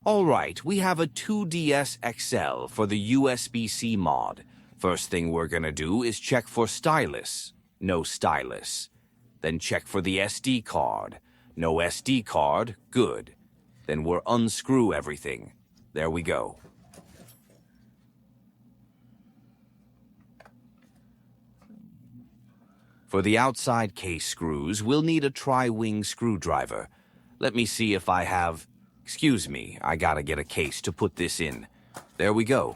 Alright, we have a 2DS XL for the USBC mod. First thing we're gonna do is check for stylus. No stylus. Then check for the SD card. No SD card. Good. Then we'll unscrew everything. There we go. For the outside case screws, we'll need a tri-wing screwdriver. Let me see if I have... Excuse me, I gotta get a case to put this in. There we go.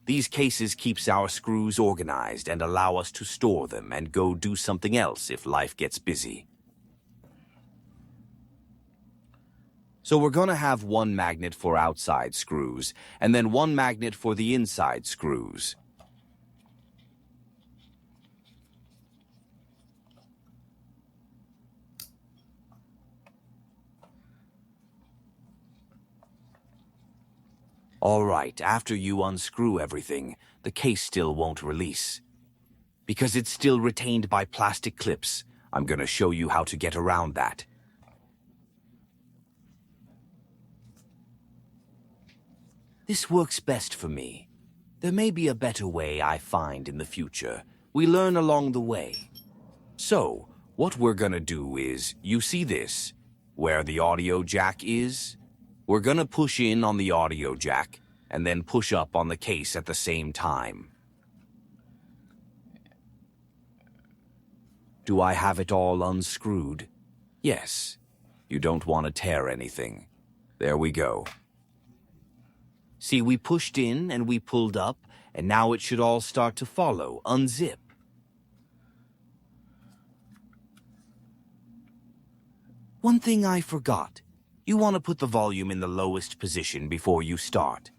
These cases keeps our screws organized and allow us to store them and go do something else if life gets busy. So we're gonna have one magnet for outside screws, and then one magnet for the inside screws. Alright, after you unscrew everything, the case still won't release. Because it's still retained by plastic clips, I'm gonna show you how to get around that. This works best for me. There may be a better way I find in the future. We learn along the way. So, what we're gonna do is, you see this, where the audio jack is? We're gonna push in on the audio jack, and then push up on the case at the same time. Do I have it all unscrewed? Yes. You don't want to tear anything. There we go. See, we pushed in and we pulled up, and now it should all start to follow. Unzip. One thing I forgot. You want to put the volume in the lowest position before you start.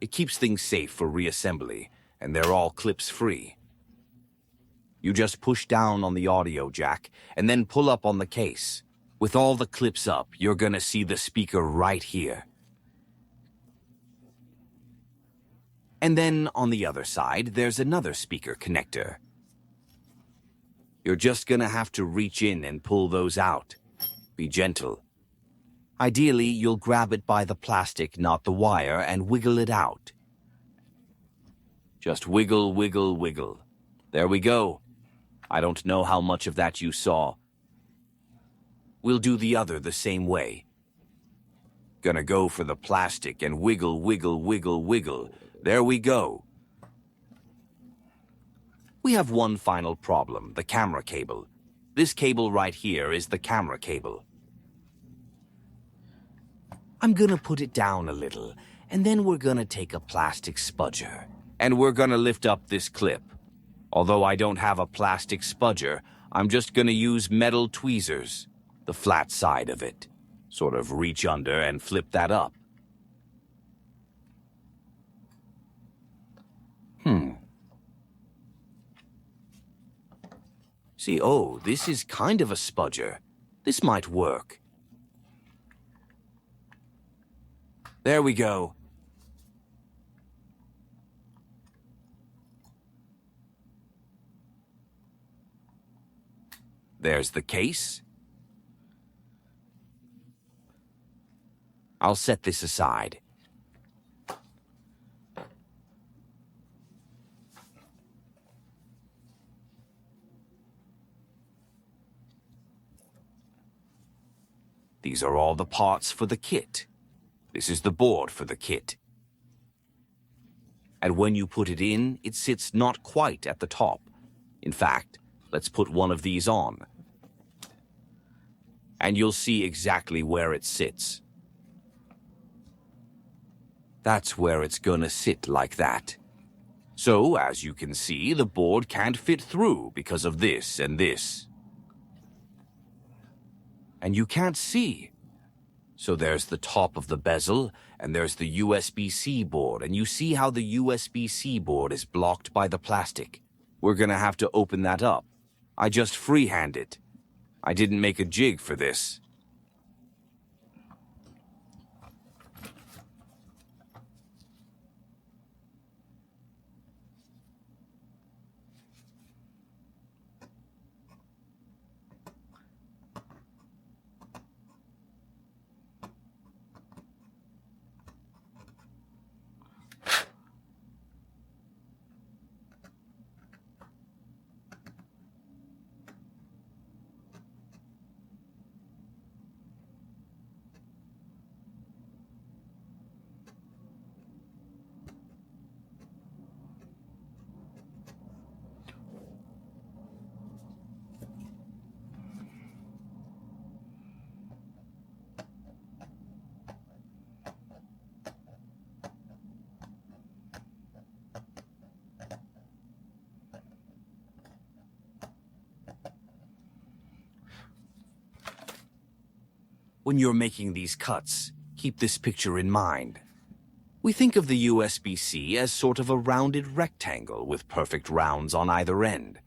It keeps things safe for reassembly, and they're all clips-free. You just push down on the audio jack, and then pull up on the case. With all the clips up, you're gonna see the speaker right here. And then, on the other side, there's another speaker connector. You're just gonna have to reach in and pull those out. Be gentle. Ideally, you'll grab it by the plastic, not the wire, and wiggle it out. Just wiggle, wiggle, wiggle. There we go. I don't know how much of that you saw. We'll do the other the same way. Gonna go for the plastic and wiggle, wiggle, wiggle, wiggle. There we go. We have one final problem, the camera cable. This cable right here is the camera cable. I'm gonna put it down a little, and then we're gonna take a plastic spudger, and we're gonna lift up this clip. Although I don't have a plastic spudger, I'm just gonna use metal tweezers, the flat side of it. Sort of reach under and flip that up. See, oh, this is kind of a spudger. This might work. There we go. There's the case. I'll set this aside. These are all the parts for the kit. This is the board for the kit. And when you put it in, it sits not quite at the top. In fact, let's put one of these on. And you'll see exactly where it sits. That's where it's gonna sit like that. So, as you can see, the board can't fit through because of this and this. And you can't see. So there's the top of the bezel, and there's the USBC board, and you see how the USBC board is blocked by the plastic. We're gonna have to open that up. I just freehand it. I didn't make a jig for this. When you're making these cuts, keep this picture in mind. We think of the USBC as sort of a rounded rectangle with perfect rounds on either end.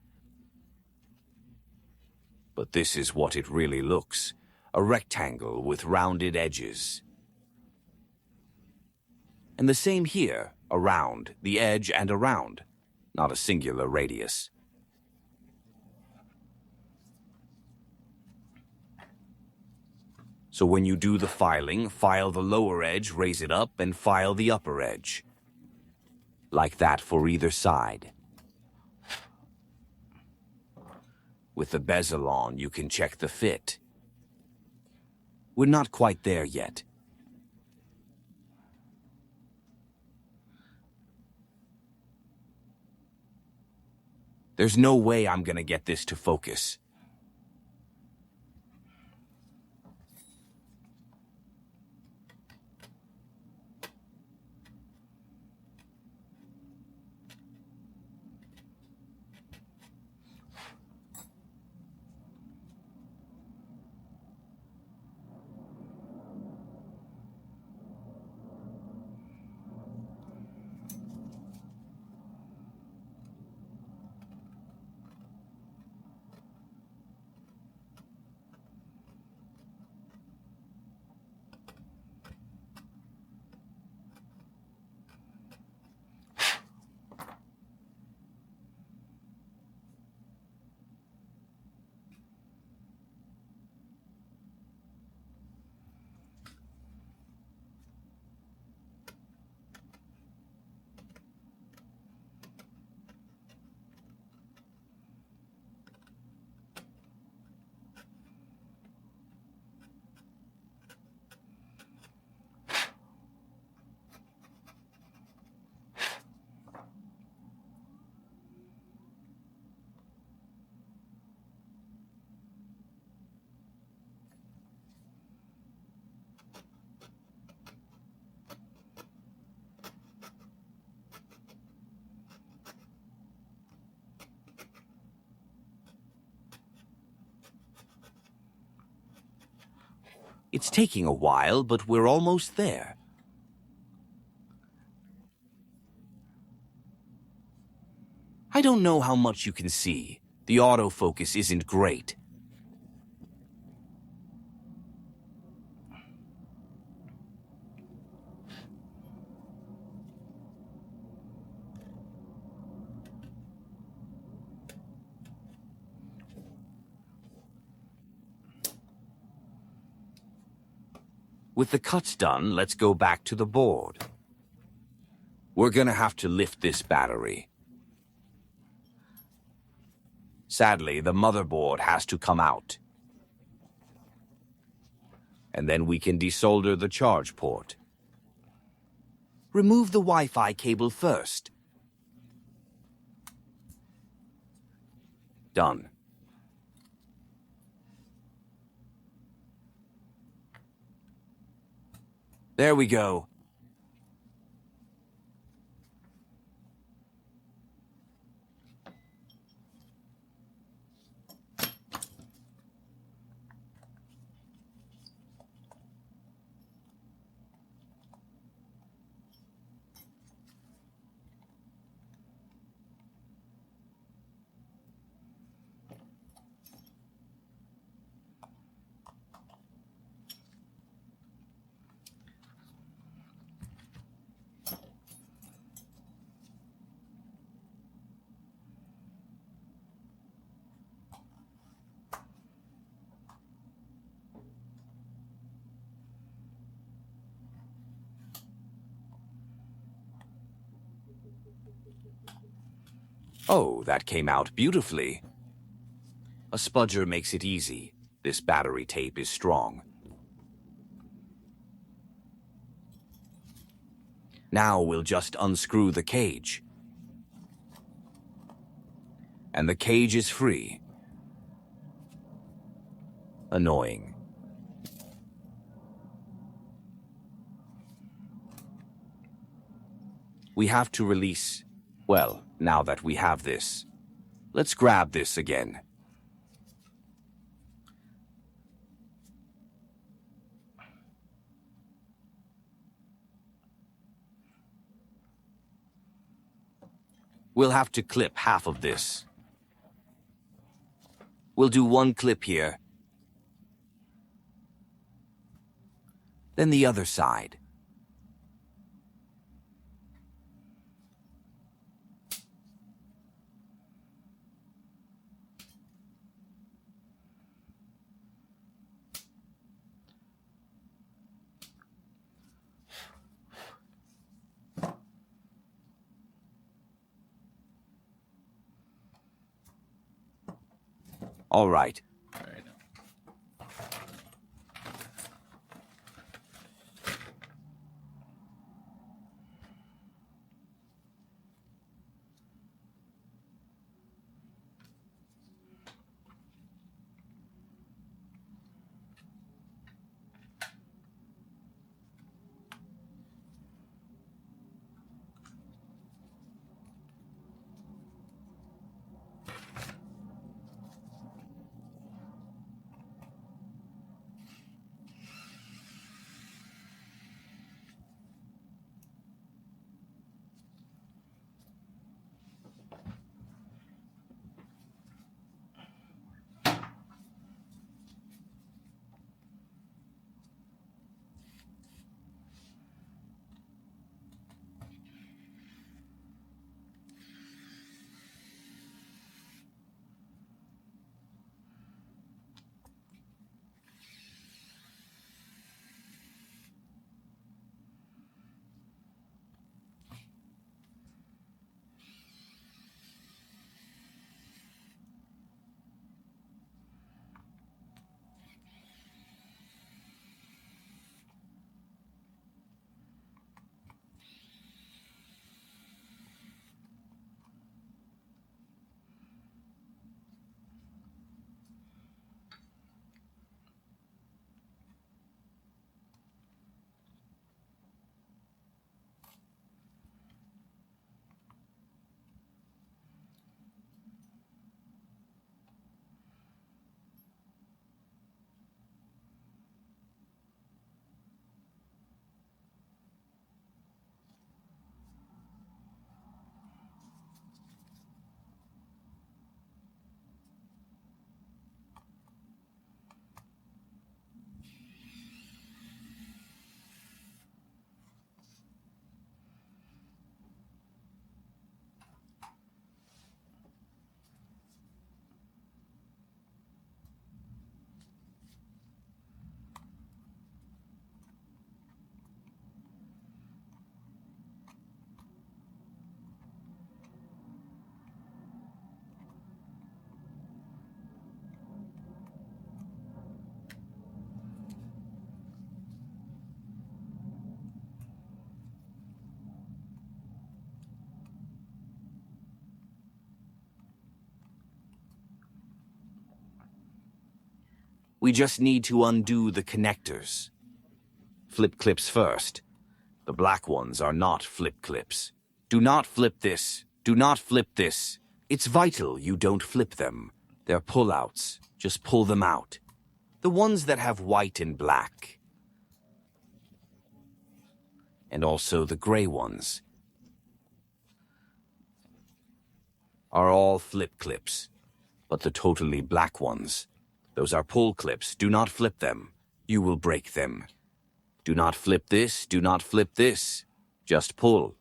But this is what it really looks, a rectangle with rounded edges. And the same here, around, the edge and around, not a singular radius. So when you do the filing, file the lower edge, raise it up, and file the upper edge. Like that for either side. With the bezel on, you can check the fit. We're not quite there yet. There's no way I'm gonna get this to focus. It's taking a while, but we're almost there. I don't know how much you can see. The autofocus isn't great. With the cuts done, let's go back to the board. We're gonna have to lift this battery. Sadly, the motherboard has to come out. And then we can desolder the charge port. Remove the Wi-Fi cable first. Done. There we go. Oh, that came out beautifully. A spudger makes it easy. This battery tape is strong. Now we'll just unscrew the cage. And the cage is free. Annoying. We have to release... Well, now that we have this, let's grab this again. We'll have to clip half of this. We'll do one clip here, then the other side. All right. We just need to undo the connectors. Flip clips first. The black ones are not flip clips. Do not flip this. Do not flip this. It's vital you don't flip them. They're pull-outs. Just pull them out. The ones that have white and black. And also the gray ones are all flip clips. But the totally black ones, those are pull clips. Do not flip them. You will break them. Do not flip this. Do not flip this. Just pull.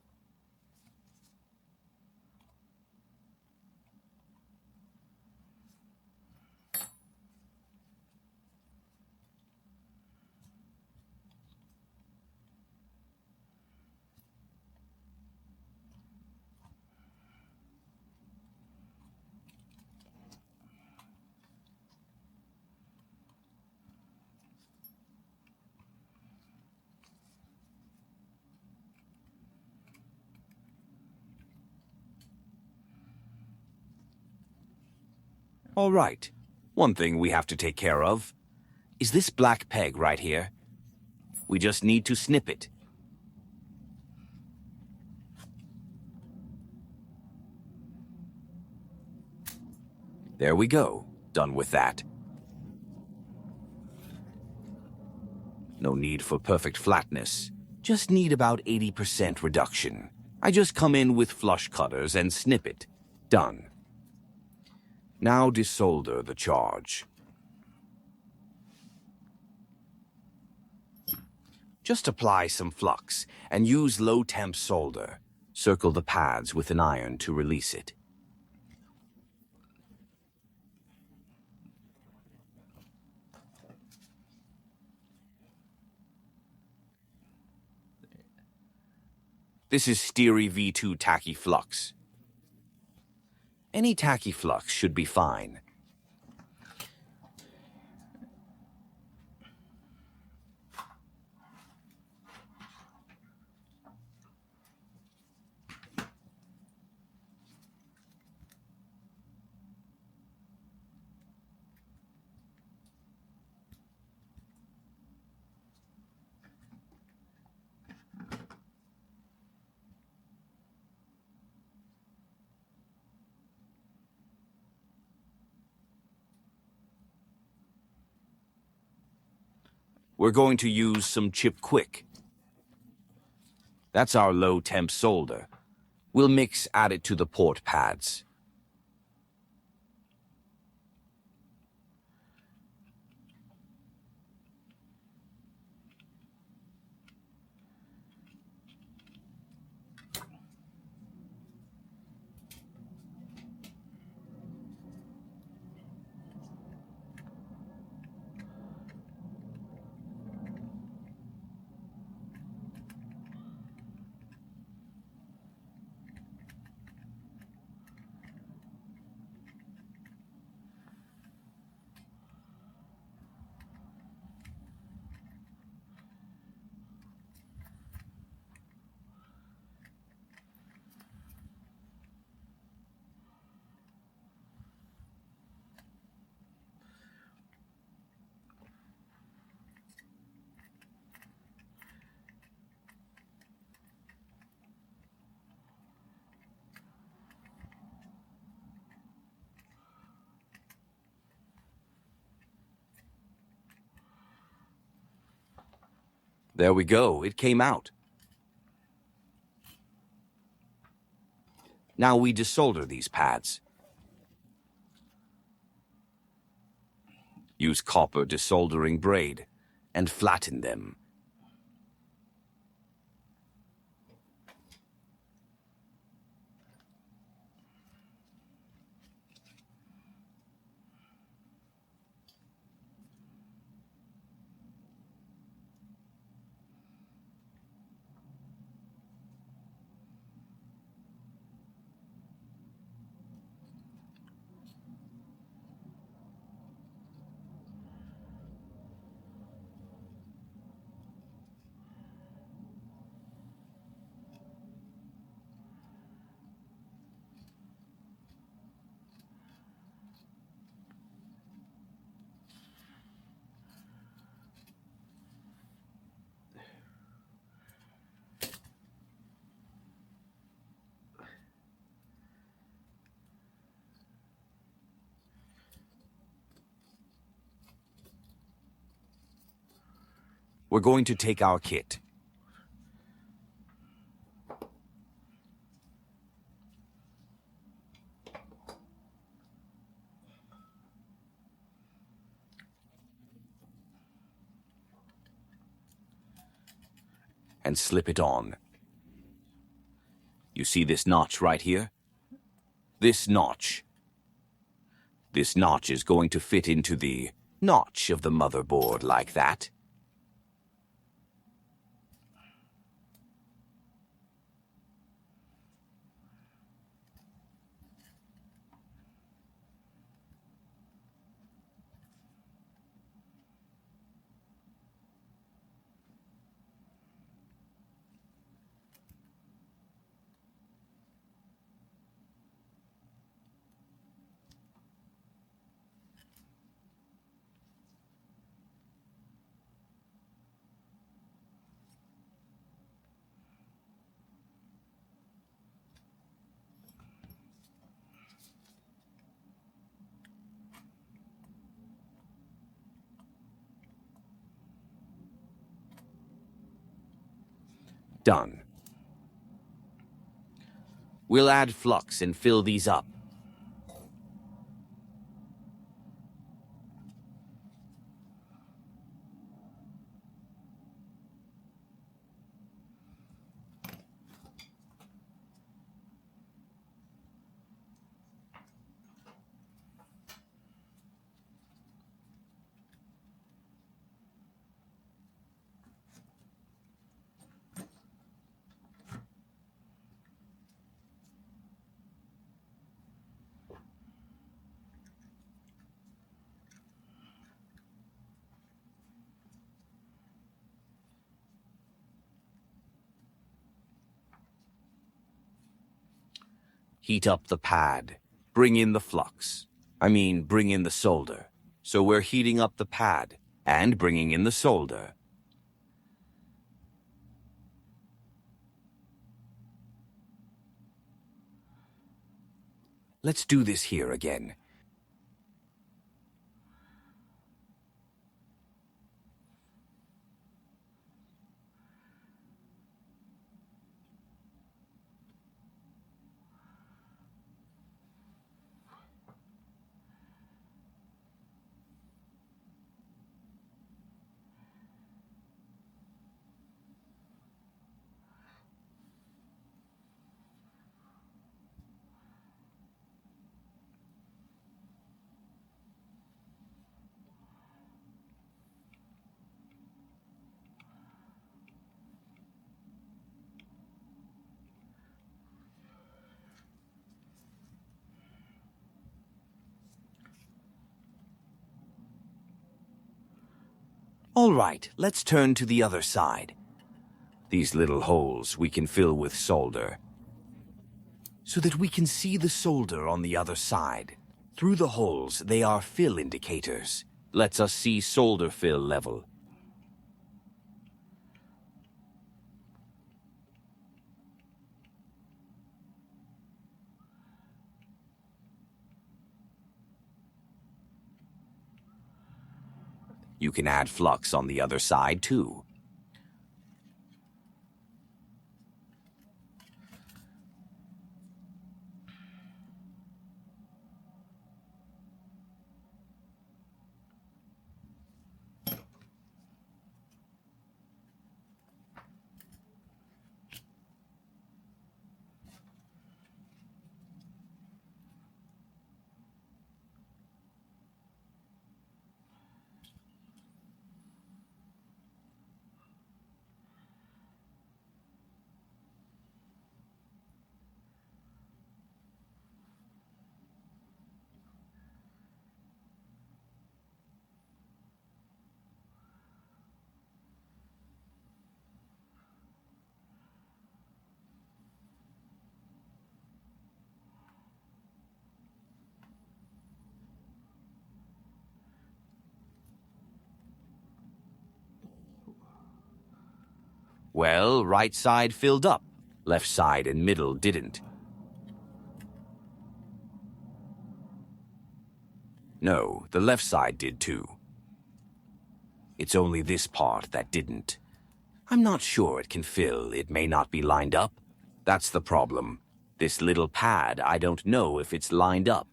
All right. One thing we have to take care of is this black peg right here. We just need to snip it. There we go. Done with that. No need for perfect flatness. Just need about 80% reduction. I just come in with flush cutters and snip it. Done. Now desolder the charge. Just apply some flux and use low-temp solder. Circle the pads with an iron to release it. This is Steery V2 tacky flux. Any tacky flux should be fine. We're going to use some Chip Quick. That's our low-temp solder. We'll add it to the port pads. There we go, it came out. Now we desolder these pads. Use copper desoldering braid and flatten them. We're going to take our kit. And slip it on. You see this notch right here? This notch. This notch is going to fit into the notch of the motherboard like that. Done. We'll add flux and fill these up. Heat up the pad. Bring in the flux. Bring in the solder. So we're heating up the pad and bringing in the solder. Let's do this here again. All right, let's turn to the other side. These little holes we can fill with solder, so that we can see the solder on the other side. Through the holes, they are fill indicators. Lets us see solder fill level. You can add flux on the other side too. Well, right side filled up. Left side and middle didn't. No, the left side did too. It's only this part that didn't. I'm not sure it can fill. It may not be lined up. That's the problem. This little pad, I don't know if it's lined up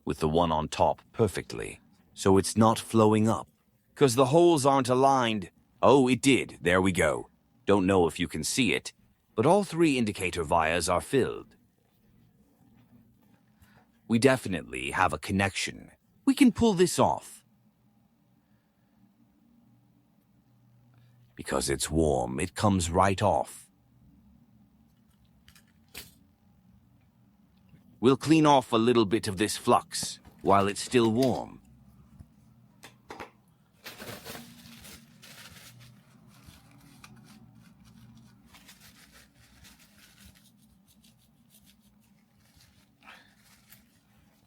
with the one on top perfectly. So it's not flowing up. 'Cause the holes aren't aligned. Oh, it did. There we go. Don't know if you can see it, but all three indicator vias are filled. We definitely have a connection. We can pull this off. Because it's warm, it comes right off. We'll clean off a little bit of this flux while it's still warm.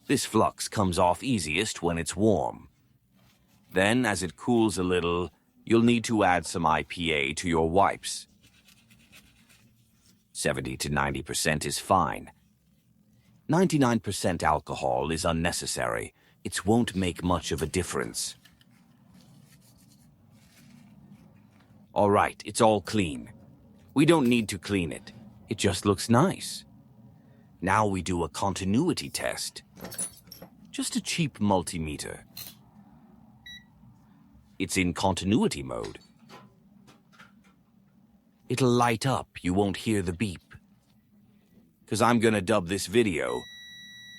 This flux comes off easiest when it's warm. Then, as it cools a little, you'll need to add some IPA to your wipes. 70 to 90% is fine. 99% alcohol is unnecessary. It won't make much of a difference. All right, it's all clean. We don't need to clean it. It just looks nice. Now we do a continuity test. Just a cheap multimeter. It's in continuity mode. It'll light up, you won't hear the beep. 'Cause I'm gonna dub this video.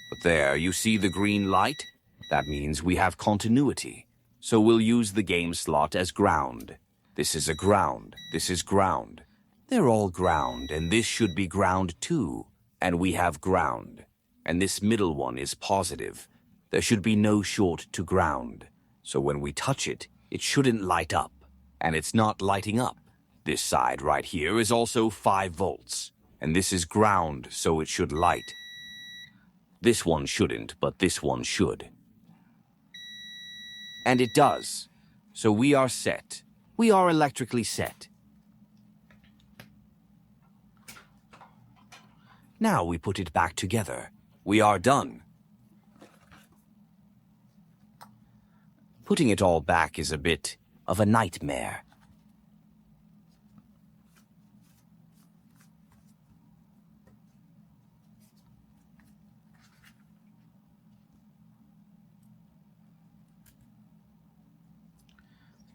But there, you see the green light? That means we have continuity. So we'll use the game slot as ground. This is a ground, this is ground. They're all ground, and this should be ground too. And we have ground. And this middle one is positive. There should be no short to ground. So when we touch it, it shouldn't light up. And it's not lighting up. This side right here is also 5 volts. And this is ground, so it should light. This one shouldn't, but this one should. And it does. So we are set. We are electrically set. Now we put it back together. We are done. Putting it all back is a bit of a nightmare.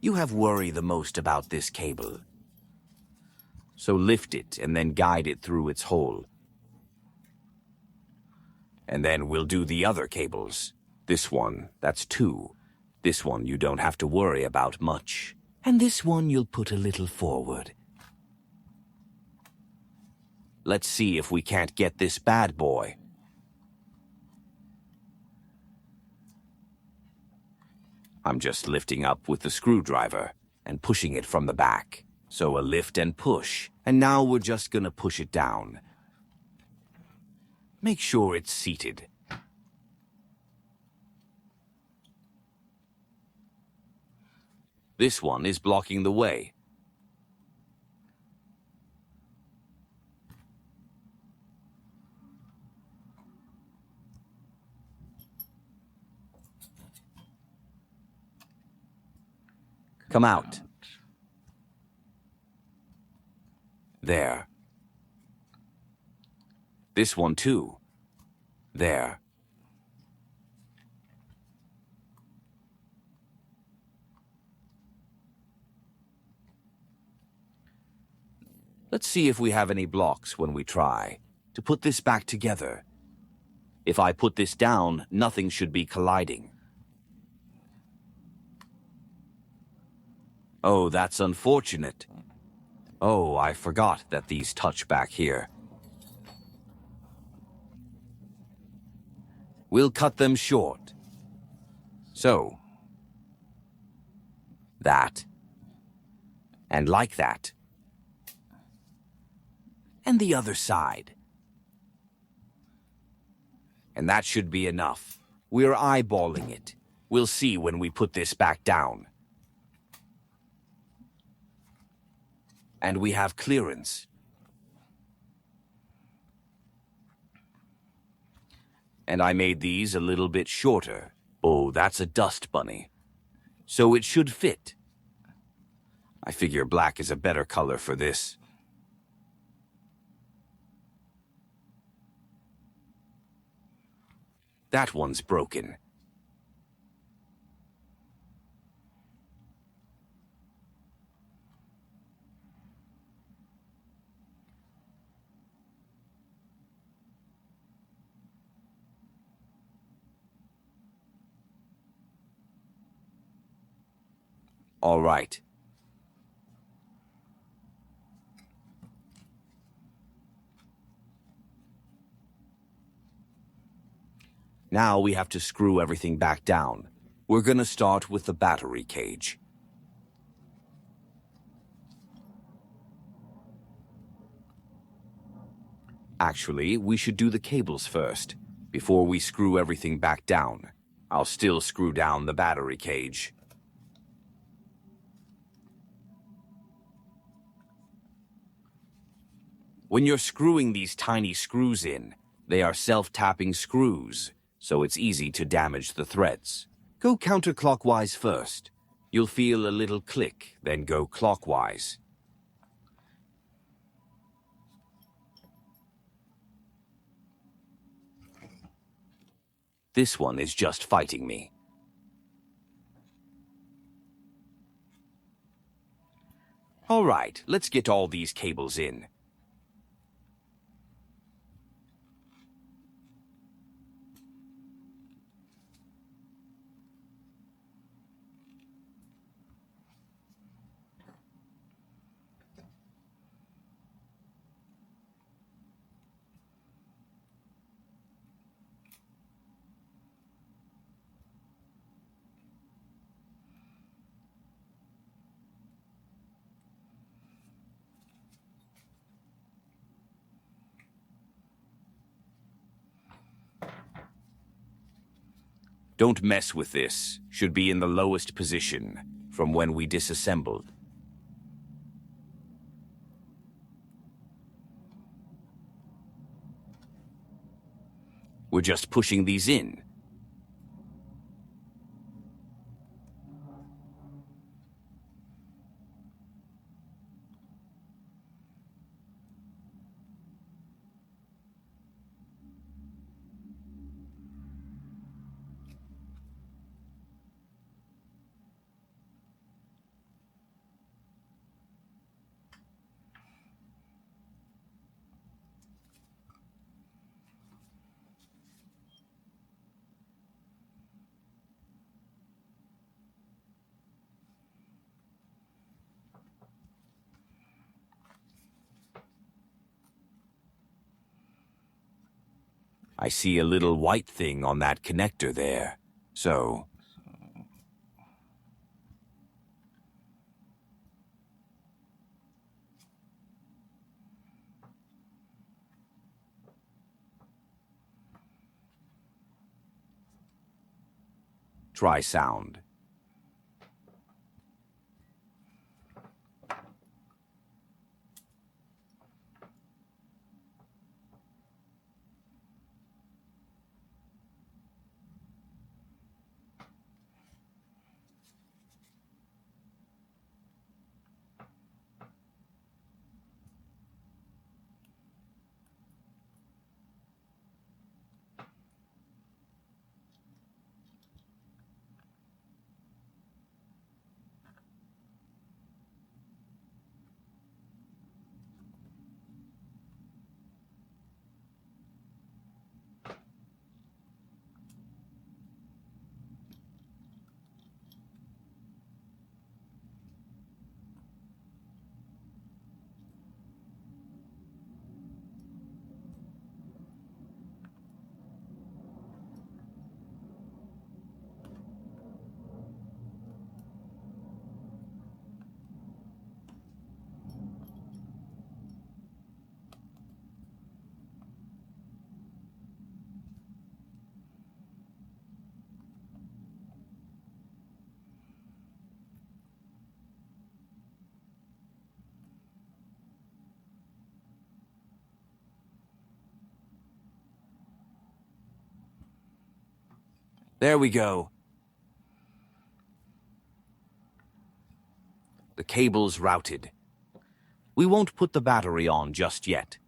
You have worry the most about this cable. So lift it and then guide it through its hole. And then we'll do the other cables. This one, that's 2. This one you don't have to worry about much. And this one you'll put a little forward. Let's see if we can't get this bad boy. I'm just lifting up with the screwdriver and pushing it from the back. So a lift and push, and now we're just gonna push it down. Make sure it's seated. This one is blocking the way. Come out. There. This one too. There. Let's see if we have any blocks when we try to put this back together. If I put this down, nothing should be colliding. Oh, that's unfortunate. Oh, I forgot that these touch back here. We'll cut them short. So. That. And like that. And the other side. And that should be enough. We're eyeballing it. We'll see when we put this back down. And we have clearance. And I made these a little bit shorter. Oh, that's a dust bunny. So it should fit. I figure black is a better color for this. That one's broken. All right. Now we have to screw everything back down. We're gonna start with the battery cage. Actually, we should do the cables first, before we screw everything back down. I'll still screw down the battery cage. When you're screwing these tiny screws in, they are self-tapping screws, so it's easy to damage the threads. Go counterclockwise first. You'll feel a little click, then go clockwise. This one is just fighting me. All right, let's get all these cables in. Don't mess with this. Should be in the lowest position from when we disassembled. We're just pushing these in. I see a little white thing on that connector there. So, try sound. There we go. The cable's routed. We won't put the battery on just yet.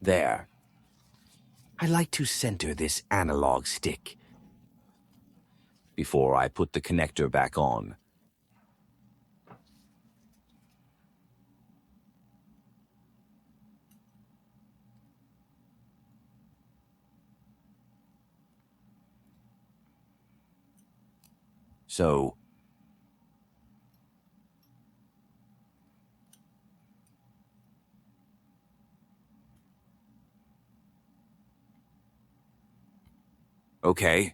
There. I like to center this analog stick before I put the connector back on. So, okay.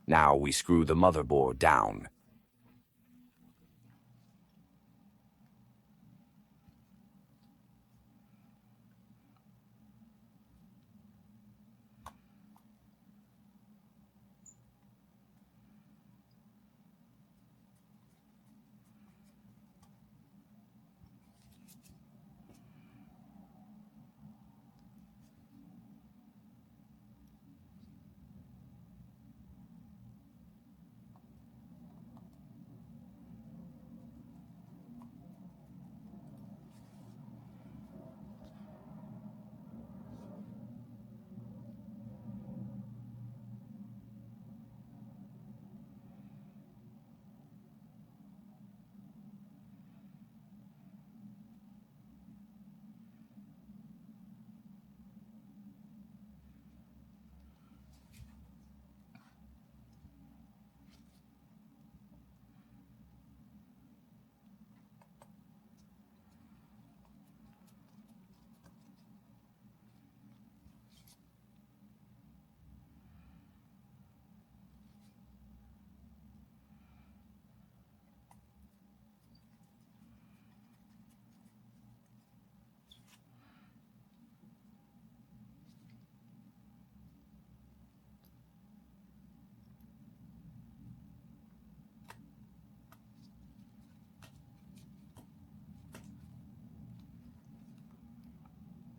Now we screw the motherboard down.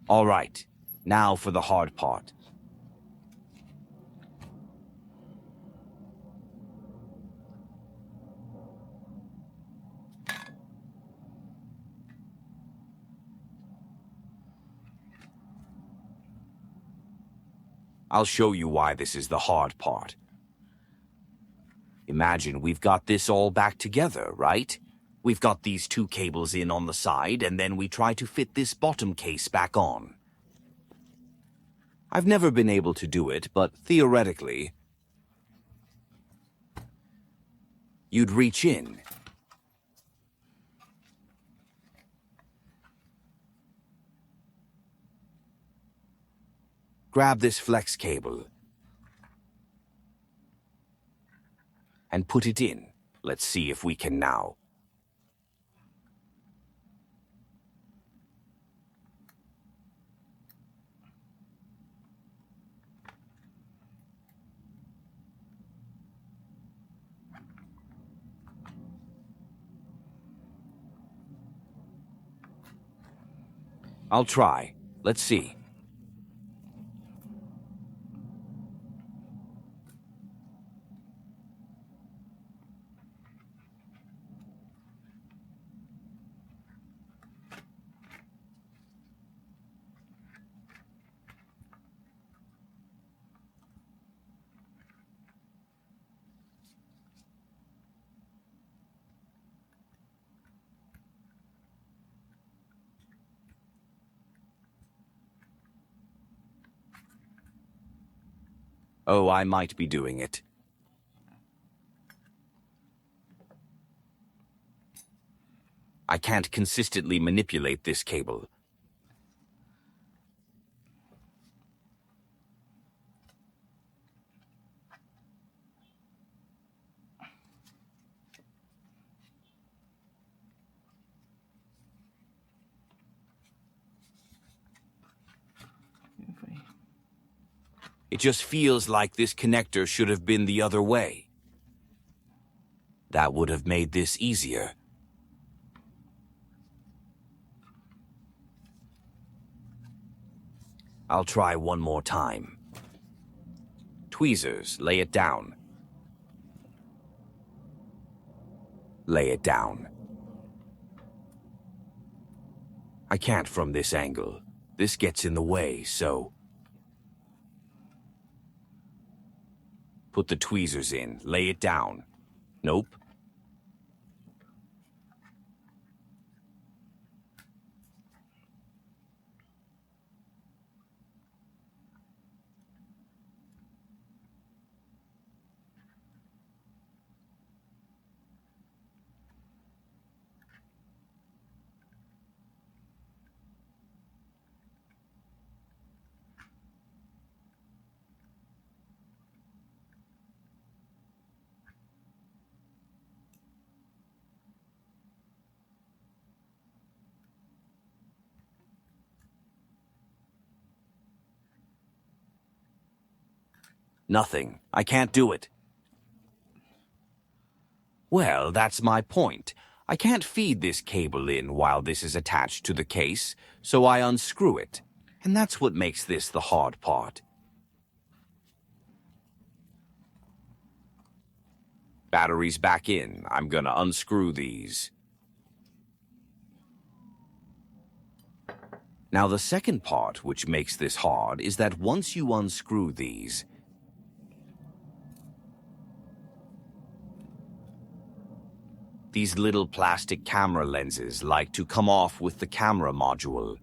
All right, now for the hard part. I'll show you why this is the hard part. Imagine we've got this all back together, right? We've got these two cables in on the side, and then we try to fit this bottom case back on. I've never been able to do it, but theoretically, you'd reach in, grab this flex cable, and put it in. Let's see if we can now. I'll try. Let's see. Oh, I might be doing it. I can't consistently manipulate this cable. It just feels like this connector should have been the other way. That would have made this easier. I'll try one more time. Tweezers, lay it down. Lay it down. I can't from this angle. This gets in the way, so... Put the tweezers in, lay it down. Nope. Nothing. I can't do it. Well, that's my point. I can't feed this cable in while this is attached to the case, so I unscrew it. And that's what makes this the hard part. Batteries back in. I'm gonna unscrew these. Now the second part, which makes this hard, is that once you unscrew these, these little plastic camera lenses like to come off with the camera module.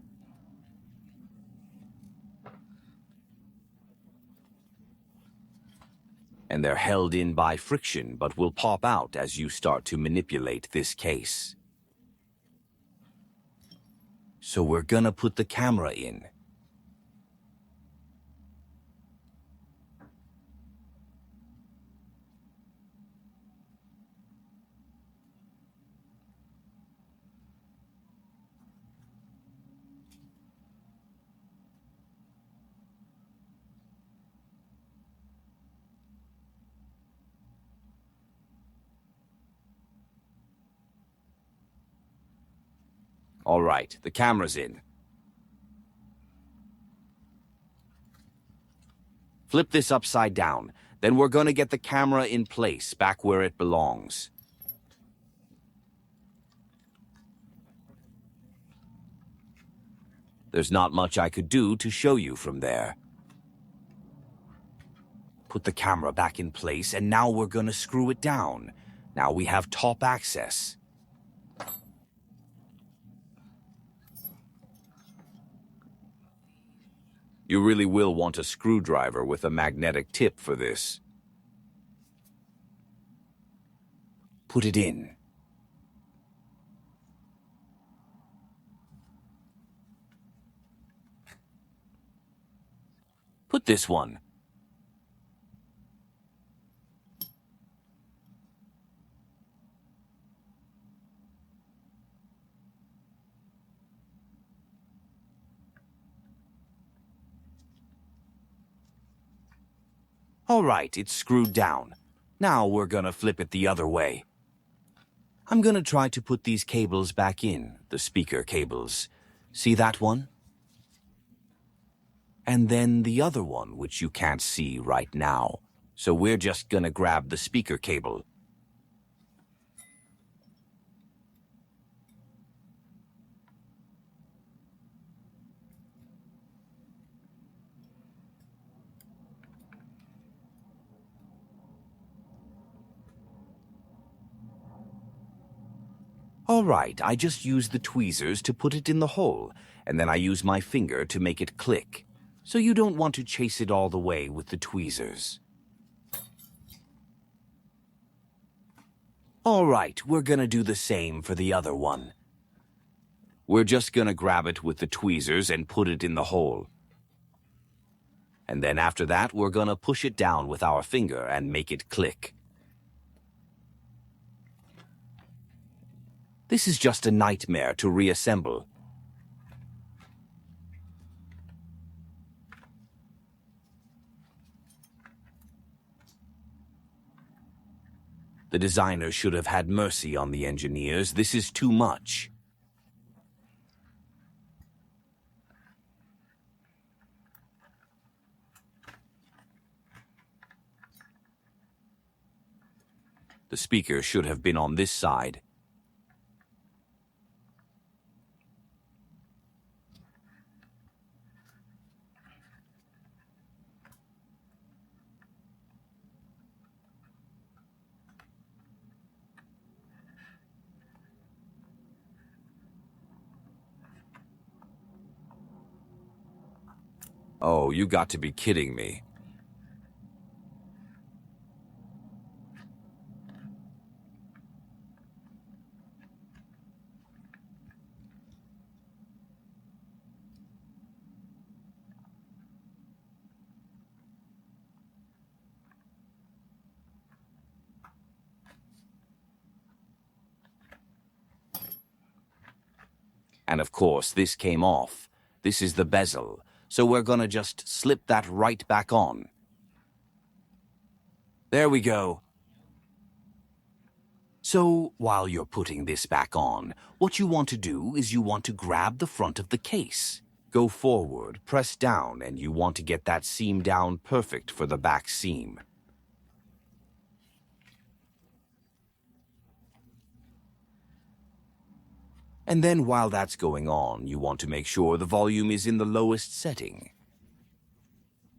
And they're held in by friction, but will pop out as you start to manipulate this case. So we're gonna put the camera in. All right, the camera's in. Flip this upside down. Then we're gonna get the camera in place, back where it belongs. There's not much I could do to show you from there. Put the camera back in place, and now we're gonna screw it down. Now we have top access. You really will want a screwdriver with a magnetic tip for this. Put it in. Put this one. All right, it's screwed down. Now we're gonna flip it the other way. I'm gonna try to put these cables back in, the speaker cables. See that one? And then the other one, which you can't see right now. So we're just gonna grab the speaker cable. All right, I just use the tweezers to put it in the hole, and then I use my finger to make it click. So you don't want to chase it all the way with the tweezers. All right, we're gonna do the same for the other one. We're just gonna grab it with the tweezers and put it in the hole. And then after that, we're gonna push it down with our finger and make it click. This is just a nightmare to reassemble. The designer should have had mercy on the engineers. This is too much. The speaker should have been on this side. Oh, you got to be kidding me. And of course, this came off. This is the bezel, so we're gonna just slip that right back on. There we go. So, while you're putting this back on, what you want to do is you want to grab the front of the case. Go forward, press down, and you want to get that seam down perfect for the back seam. And then while that's going on, you want to make sure the volume is in the lowest setting,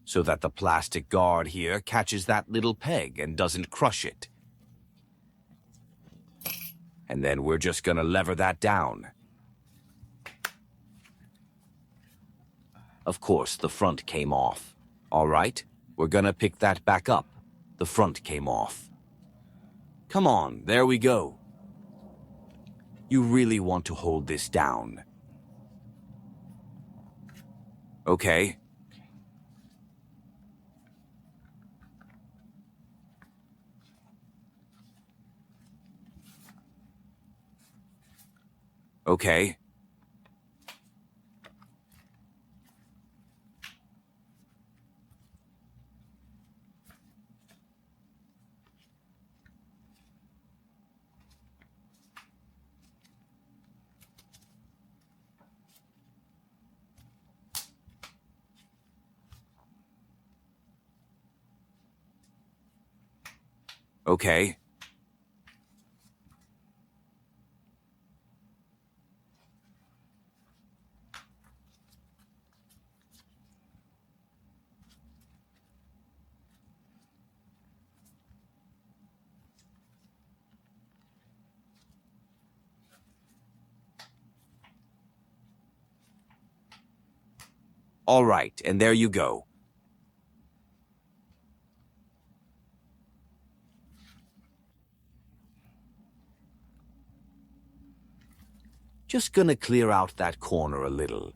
so that the plastic guard here catches that little peg and doesn't crush it. And then we're just gonna lever that down. Of course, the front came off. All right, we're gonna pick that back up. The front came off. Come on, there we go. You really want to hold this down. Okay. Okay. Okay. All right, and there you go. Just gonna clear out that corner a little.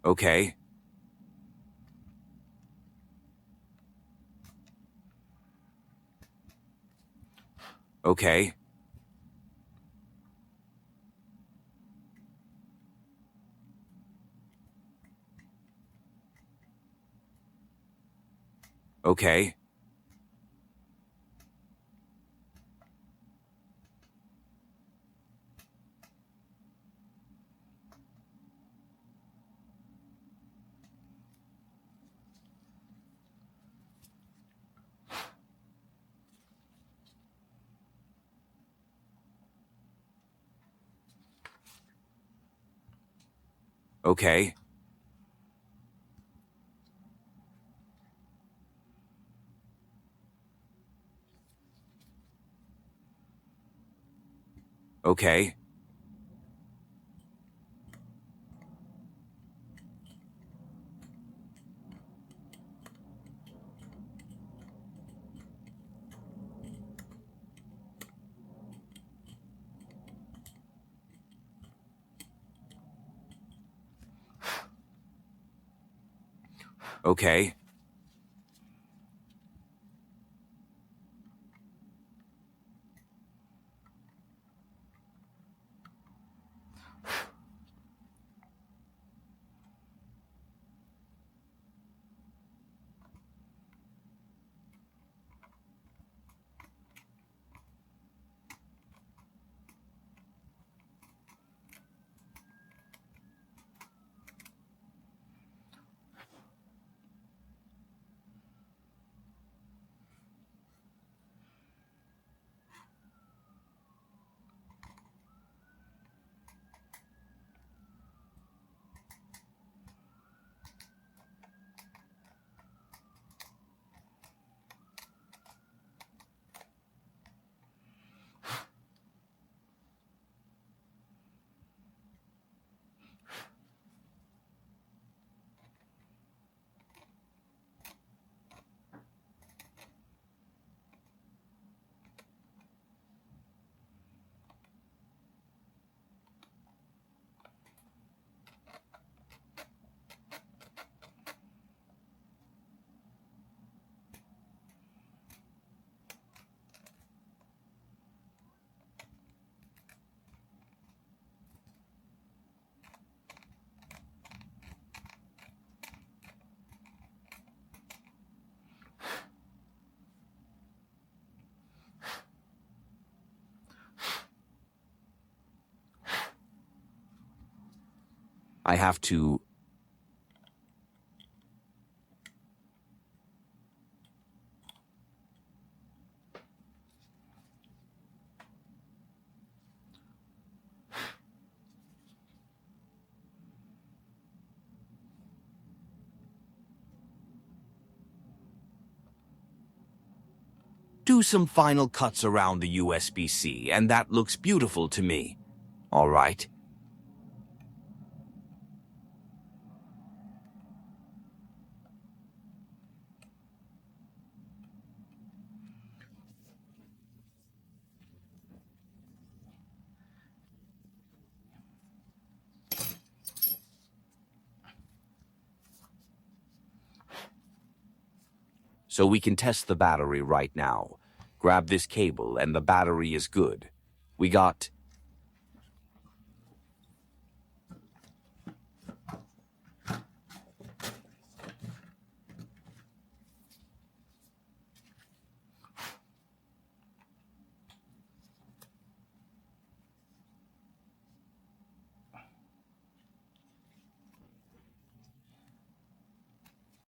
Okay. Okay. Okay. Okay. Okay. Okay. I have to... do some final cuts around the USBC, and that looks beautiful to me. All right. So we can test the battery right now. Grab this cable and the battery is good. We got